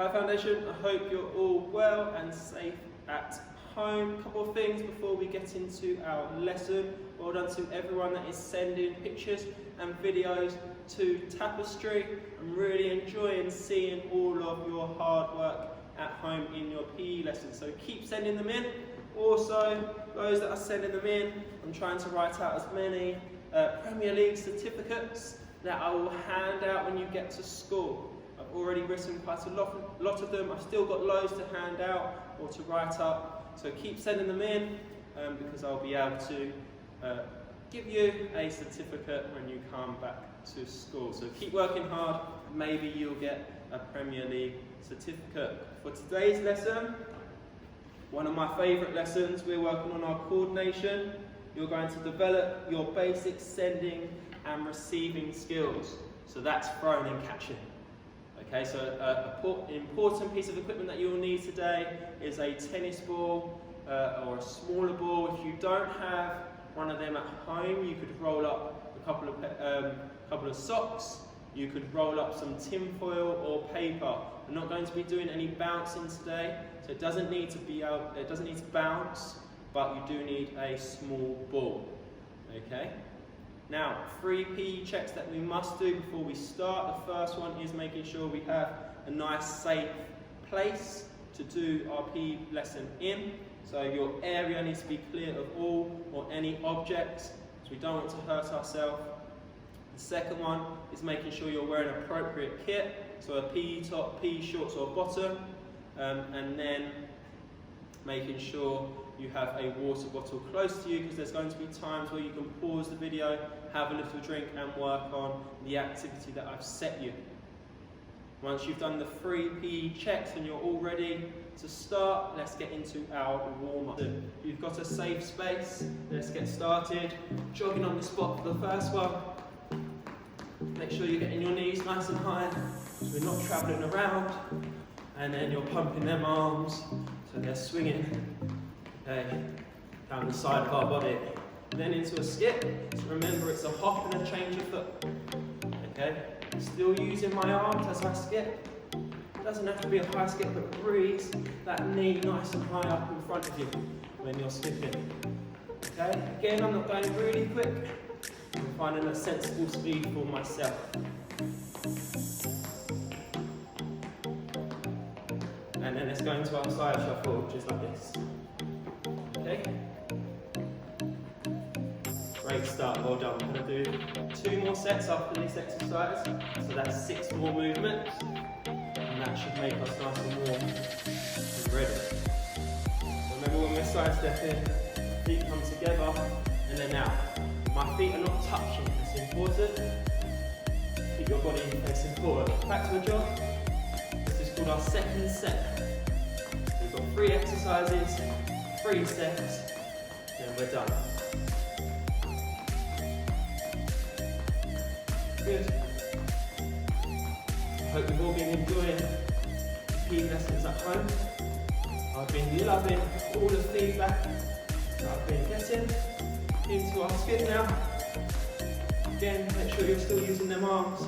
Hi Foundation, I hope you're all well and safe at home. A couple of things before we get into our lesson. Well done to everyone that is sending pictures and videos to Tapestry. I'm really enjoying seeing all of your hard work at home in your PE lessons, so keep sending them in. Also, those that are sending them in, I'm trying to write out as many Premier League certificates that I will hand out when you get to school. I've already written quite a lot of them. I've still got loads to hand out or to write up, so keep sending them in because I'll be able to give you a certificate when you come back to school. So keep working hard, maybe you'll get a Premier League certificate. For today's lesson, one of my favourite lessons, we're working on our coordination. You're going to develop your basic sending and receiving skills. So that's throwing and catching. Okay, so an important piece of equipment that you'll need today is a tennis ball or a smaller ball. If you don't have one of them at home, you could roll up a couple of socks. You could roll up some tin foil or paper. I'm not going to be doing any bouncing today, so it doesn't need to bounce, but you do need a small ball. Okay. Now, 3 PE checks that we must do before we start. The first one is making sure we have a nice safe place to do our PE lesson in. So your area needs to be clear of all or any objects, so we don't want to hurt ourselves. The second one is making sure you're wearing appropriate kit, so a PE top, PE shorts or bottom, and then making sure you have a water bottle close to you, because there's going to be times where you can pause the video, have a little drink and work on the activity that I've set you. Once you've done the 3 PE checks and you're all ready to start, let's get into our warm-up. You've got a safe space, let's get started. Jogging on the spot for the first one. Make sure you're getting your knees nice and high, so we're not travelling around. And then you're pumping them arms, so they're swinging down the side of our body. Then into a skip. So remember, it's a hop and a change of foot. Okay, still using my arms as I skip. Doesn't have to be a high skip, but breeze that knee nice and high up in front of you when you're skipping. Okay, again, I'm not going really quick. I'm finding a sensible speed for myself. And then let's go into our side shuffle, just like this. Okay? Great start, well done. We're going to do 2 more sets after this exercise. So that's 6 more movements. And that should make us nice and warm and ready. So remember, when we're side stepping, feet come together and then out. My feet are not touching, it's important. Keep your body facing forward. Back to a jog. This is called our second set. We've got 3 exercises, 3 sets, then we're done. Good. I hope you've all been enjoying PE lessons at home. I've been loving all the feedback that I've been getting. Into our skip now. Again, make sure you're still using them arms.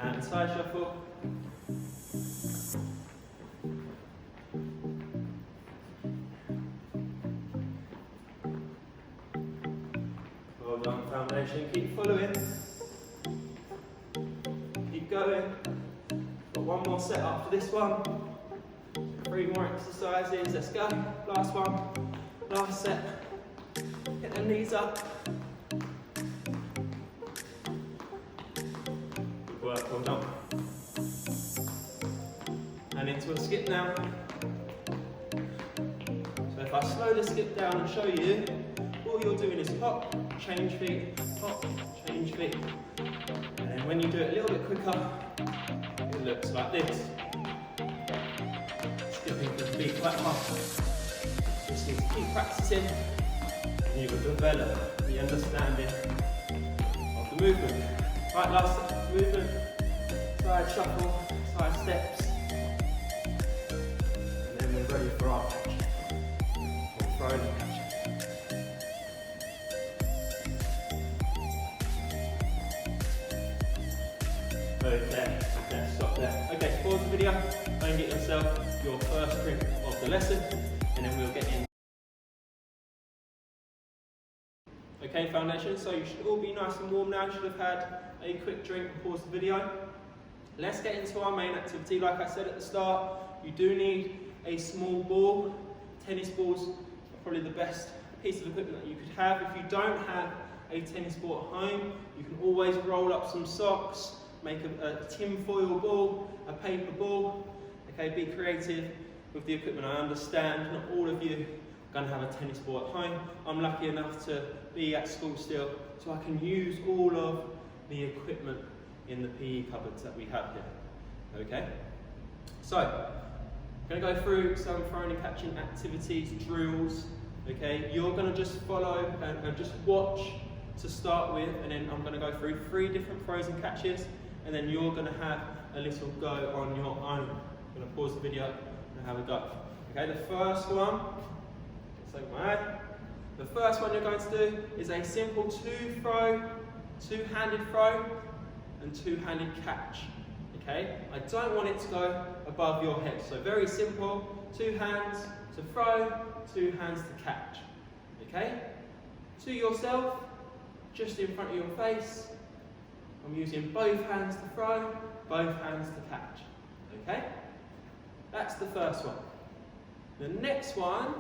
And side shuffle. Well done, Foundation. Keep following. Keep going. Got 1 more set after this one. 3 more exercises, let's go. Last one, last set. Get the knees up. Good work, well done. And into a skip now. So if I slow the skip down and show you, all you're doing is hop, change feet, hop, change feet. And then when you do it a little bit quicker, it looks like this. Can be quite hard. Just need to keep practicing and you will develop the understanding of the movement. Right, last movement, side shuffle, side steps, and then we're ready for our catch, or throwing and catching. Okay, stop there. Okay, pause the video, go and get yourself your first drink of the lesson, and then we'll get in. Okay, foundation, so you should all be nice and warm now. You should have had a quick drink and pause the video. Let's get into our main activity. Like I said at the start, you do need a small ball. Tennis balls are probably the best piece of equipment that you could have. If you don't have a tennis ball at home, you can always roll up some socks, make a tin foil ball, a paper ball. Okay, be creative with the equipment. I understand not all of you are going to have a tennis ball at home. I'm lucky enough to be at school still, so I can use all of the equipment in the PE cupboards that we have here. Okay, so I'm going to go through some throwing and catching activities, drills. Okay, you're going to just follow and just watch to start with, and then I'm going to go through 3 different throws and catches, and then you're going to have a little go on your own. I'm going to pause the video and have a go. Okay, the first one, the first one you're going to do is a simple two-handed throw and two-handed catch. Okay, I don't want it to go above your head, so very simple, 2 hands to throw, 2 hands to catch. Okay, to yourself, just in front of your face, I'm using both hands to throw, both hands to catch. Okay, that's the first one. The next one,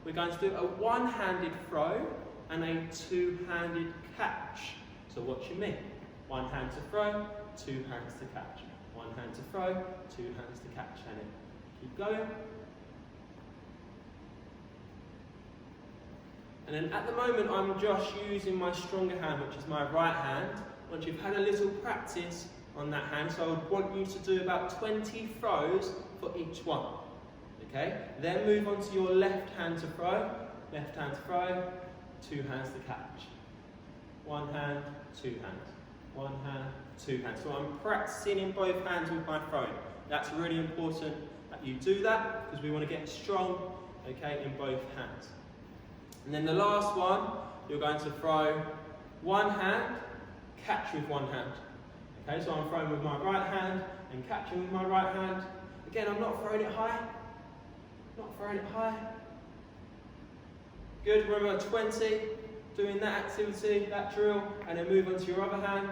we're going to do a one-handed throw and a two-handed catch. So watch me. 1 hand to throw, 2 hands to catch. 1 hand to throw, 2 hands to catch. And then keep going. And then at the moment, I'm just using my stronger hand, which is my right hand. Once you've had a little practice on that hand, so I would want you to do about 20 throws for each one. Okay? Then move on to your left hand to throw, 2 hands to catch. 1 hand, 2 hands. 1 hand, 2 hands. So I'm practicing in both hands with my throwing. That's really important that you do that because we want to get strong, okay, in both hands. And then the last one, you're going to throw 1 hand, catch with 1 hand. Okay, so I'm throwing with my right hand and catching with my right hand. Again, I'm not throwing it high. Not throwing it high. Good, remember 20, doing that activity, that drill, and then move on to your other hand.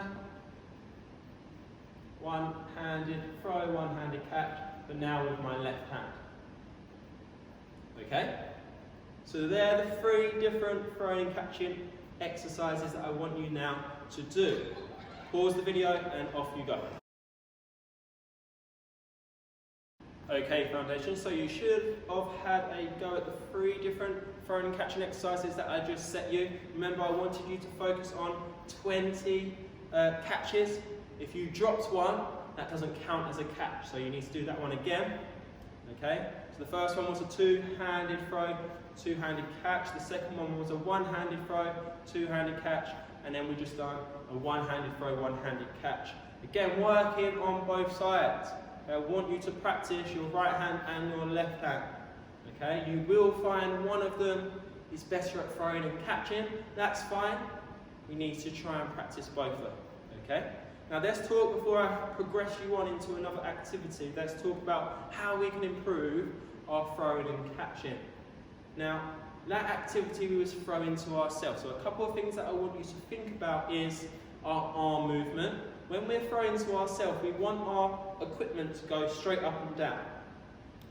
1-handed throw, 1-handed catch, but now with my left hand. Okay? So they're the 3 different throwing and catching exercises that I want you now to do. Pause the video and off you go. Okay, foundation, so you should have had a go at the 3 different throwing and catching exercises that I just set you. Remember, I wanted you to focus on 20 catches. If you dropped one, that doesn't count as a catch, so you need to do that one again. Okay, so the first one was a 2-handed throw, 2-handed catch. The second one was a 1-handed throw, 2-handed catch, and then we just done a 1-handed throw, 1-handed catch. Again, working on both sides. I want you to practice your right hand and your left hand. Okay, you will find one of them is better at throwing and catching. That's fine. We need to try and practice both of them. Okay. Now let's talk, before I progress you on into another activity, let's talk about how we can improve our throwing and catching. Now, that activity we was throwing to ourselves. So a couple of things that I want you to think about is our arm movement. When we're throwing to ourselves, we want our equipment to go straight up and down.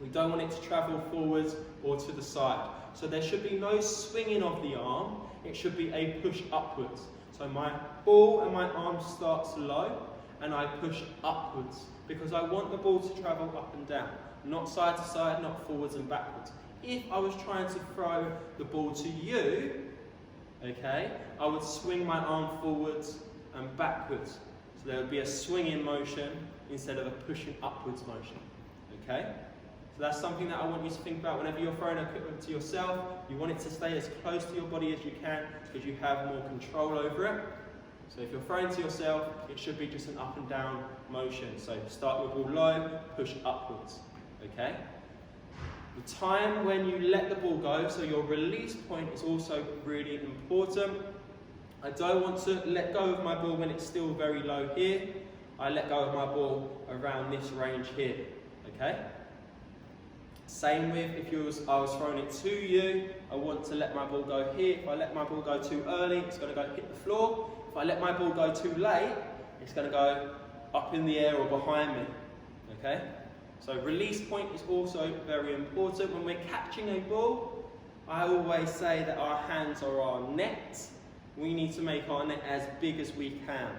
We don't want it to travel forwards or to the side. So there should be no swinging of the arm, it should be a push upwards. So my ball and my arm starts low and I push upwards because I want the ball to travel up and down, not side to side, not forwards and backwards. If I was trying to throw the ball to you, okay, I would swing my arm forwards and backwards. So there would be a swinging motion instead of a pushing upwards motion, okay? So that's something that I want you to think about whenever you're throwing equipment to yourself. You want it to stay as close to your body as you can because you have more control over it. So if you're throwing to yourself, it should be just an up and down motion. So start with ball low, push upwards, okay? The time when you let the ball go, so your release point is also really important. I don't want to let go of my ball when it's still very low here. I let go of my ball around this range here, okay? Same with if I was throwing it to you, I want to let my ball go here. If I let my ball go too early, it's going to go hit the floor. If I let my ball go too late, it's going to go up in the air or behind me, okay? So release point is also very important. When we're catching a ball, I always say that our hands are our net. We need to make our net as big as we can.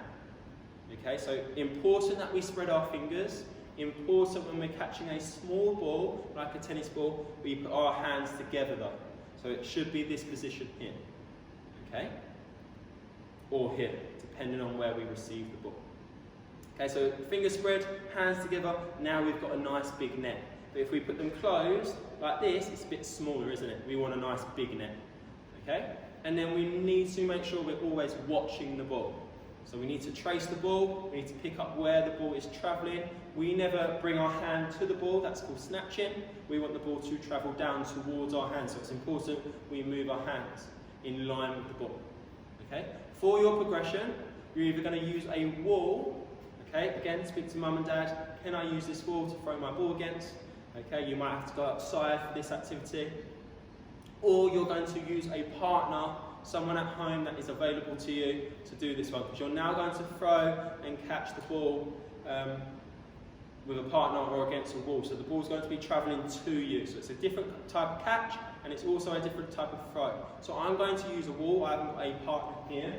Okay, so important that we spread our fingers. Important when we're catching a small ball, like a tennis ball, we put our hands together though. So it should be this position here. Okay? Or here, depending on where we receive the ball. Okay, so fingers spread, hands together, now we've got a nice big net. But if we put them closed, like this, it's a bit smaller, isn't it? We want a nice big net. Okay? And then we need to make sure we're always watching the ball. So we need to trace the ball, we need to pick up where the ball is travelling. We never bring our hand to the ball, that's called snatching. We want the ball to travel down towards our hands, so it's important we move our hands in line with the ball. Okay? For your progression, you're either going to use a wall, okay? Again, speak to mum and dad, can I use this wall to throw my ball against? Okay, you might have to go outside for this activity. Or you're going to use a partner, someone at home that is available to you to do this one, because you're now going to throw and catch the ball with a partner or against a wall. So the ball's going to be travelling to you. So it's a different type of catch and it's also a different type of throw. So I'm going to use a wall. I haven't got a partner here.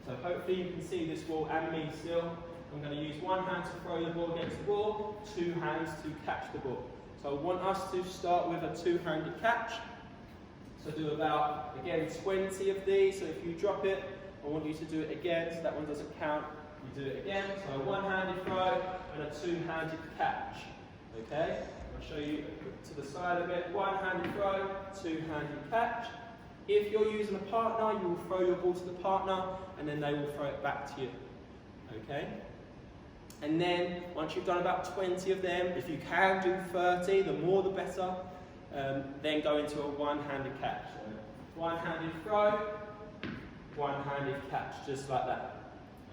So hopefully you can see this wall and me still. I'm going to use one hand to throw the ball against the wall, two hands to catch the ball. So I want us to start with a two-handed catch. So do about, again, 20 of these. So if you drop it, I want you to do it again. So that one doesn't count. You do it again. So a one-handed throw and a two-handed catch. Okay? I'll show you to the side a bit. One-handed throw, two-handed catch. If you're using a partner, you will throw your ball to the partner and then they will throw it back to you. Okay? And then, once you've done about 20 of them, if you can do 30, the more the better. Then go into a one-handed catch. So one-handed throw, one-handed catch, just like that.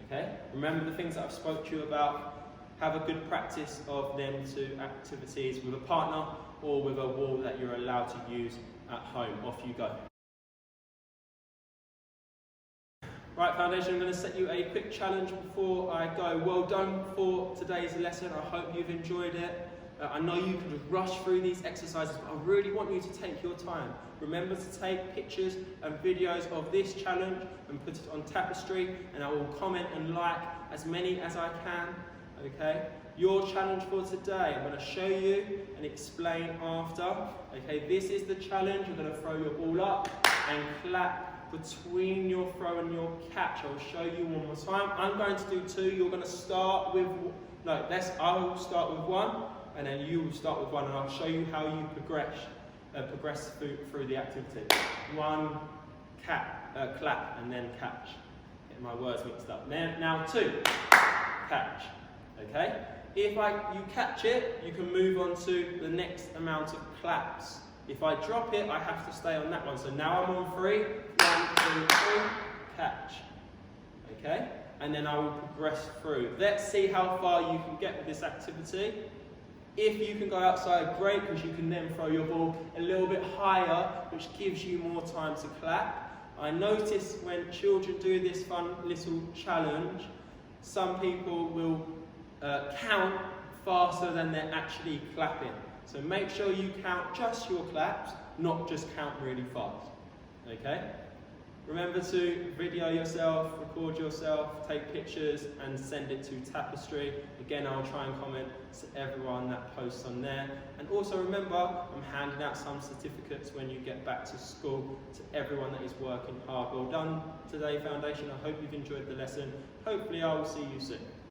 Okay? Remember the things that I've spoke to you about. Have a good practice of them two activities with a partner or with a wall that you're allowed to use at home. Off you go. Right, Foundation, I'm going to set you a quick challenge before I go. Well done for today's lesson. I hope you've enjoyed it. I know you can just rush through these exercises, but I really want you to take your time. Remember to take pictures and videos of this challenge and put it on Tapestry, and I will comment and like as many as I can, okay? Your challenge for today, I'm going to show you and explain after. Okay, this is the challenge. You're going to throw your ball up and clap between your throw and your catch. I'll show you one more time. I'm going to do two. You're going to start with, I'll start with one. And then you will start with one, and I'll show you how you progress through the activity. One, clap, and then catch. Get my words mixed up. Now two, catch. Okay? If you catch it, you can move on to the next amount of claps. If I drop it, I have to stay on that one. So now I'm on three. 1, 2, 3, catch. Okay? And then I will progress through. Let's see how far you can get with this activity. If you can go outside, great, because you can then throw your ball a little bit higher, which gives you more time to clap. I notice when children do this fun little challenge, some people will count faster than they're actually clapping. So make sure you count just your claps, not just count really fast. Okay? Remember to video yourself, record yourself, take pictures and send it to Tapestry. Again, I'll try and comment to everyone that posts on there. And also remember, I'm handing out some certificates when you get back to school to everyone that is working hard. Well done today, Foundation. I hope you've enjoyed the lesson. Hopefully I will see you soon.